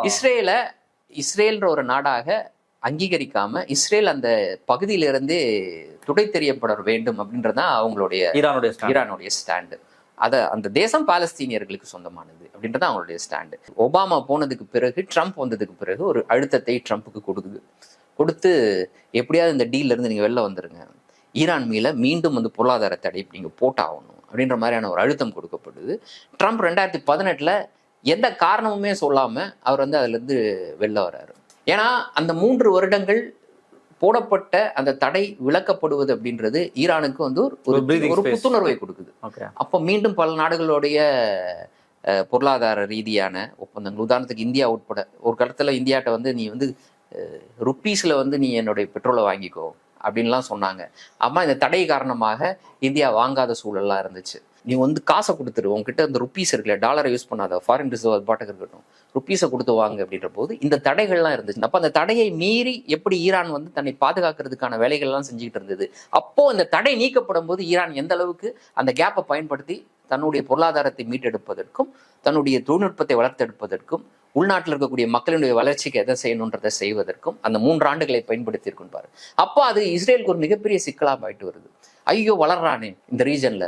இஸ்ரேல்ன்ற ஒரு நாடாக அங்கீகரிக்காம இஸ்ரேல் அந்த பகுதியிலிருந்தே துடை தெரியப்பட வேண்டும் அப்படின்றதான் அவங்களுடைய ஈரானுடைய ஸ்டாண்டு. அந்த தேசம் பாலஸ்தீனியர்களுக்கு சொந்தமானது அப்படின்றது அவங்களுடைய ஸ்டாண்டு. ஒபாமா போனதுக்கு பிறகு, ட்ரம்ப் வந்ததுக்கு பிறகு ஒரு அழுத்தத்தை ட்ரம்ப்புக்கு கொடுத்து எப்படியாவது இந்த டீல்ல இருந்து நீங்க வெளில வந்துருங்க, ஈரான் மேல மீண்டும் பொருளாதார தடை நீங்க போட்டாகணும் அப்படின்ற மாதிரியான ஒரு அழுத்தம் கொடுக்கப்படுது. ட்ரம்ப் 2018 எந்த காரணமுமே சொல்லாம அவர் அதுல இருந்து வெளில வர்றாரு. ஏன்னா அந்த 3 வருடங்கள் போடப்பட்ட அந்த தடை விலக்கப்படுவது அப்படின்றது ஈரானுக்கு ஒரு புத்துணர்வை கொடுக்குது. அப்போ மீண்டும் பல நாடுகளுடைய பொருளாதார ரீதியான ஒப்பந்தங்கள், உதாரணத்துக்கு இந்தியா உட்பட, ஒரு காலத்துல இந்தியாட்ட நீ ருப்பீஸ்ல நீ என்னுடைய பெட்ரோலை வாங்கிக்கோ அப்படின்லாம் சொன்னாங்க. அம்மா இந்த தடை காரணமாக இந்தியா வாங்காத சூழல்லாம் இருந்துச்சு. நீ காசை கொடுத்துரு, உங்ககிட்ட இந்த ருப்பீஸ் இருக்குல்ல, டாலரை யூஸ் பண்ணாத, ஃபாரின் ரிசர்வ் பாட்டுக்கு இருக்கட்டும், ருப்பீஸை கொடுத்து வாங்க அப்படின்ற போது இந்த தடைகள்லாம் இருந்துச்சு. அப்போ அந்த தடையை மீறி எப்படி ஈரான் தன்னை பாதுகாக்கிறதுக்கான வேலைகள்லாம் செஞ்சுக்கிட்டு இருந்தது. அப்போ இந்த தடை நீக்கப்படும் போது ஈரான் எந்த அளவுக்கு அந்த கேப்பை பயன்படுத்தி தன்னுடைய பொருளாதாரத்தை மீட்டெடுப்பதற்கும் தன்னுடைய தொழில்நுட்பத்தை வளர்த்தெடுப்பதற்கும் உள்நாட்டில் இருக்கக்கூடிய மக்களுடைய வளர்ச்சிக்கு எதை செய்யணுன்றதை செய்வதற்கும் அந்த 3 ஆண்டுகளை பயன்படுத்தி இருக்கும் பாரு. அப்போ அது இஸ்ரேலுக்கு ஒரு மிகப்பெரிய சிக்கலாக ஆயிட்டு வருது. ஐயோ வளர்றானே இந்த ரீஜன்ல,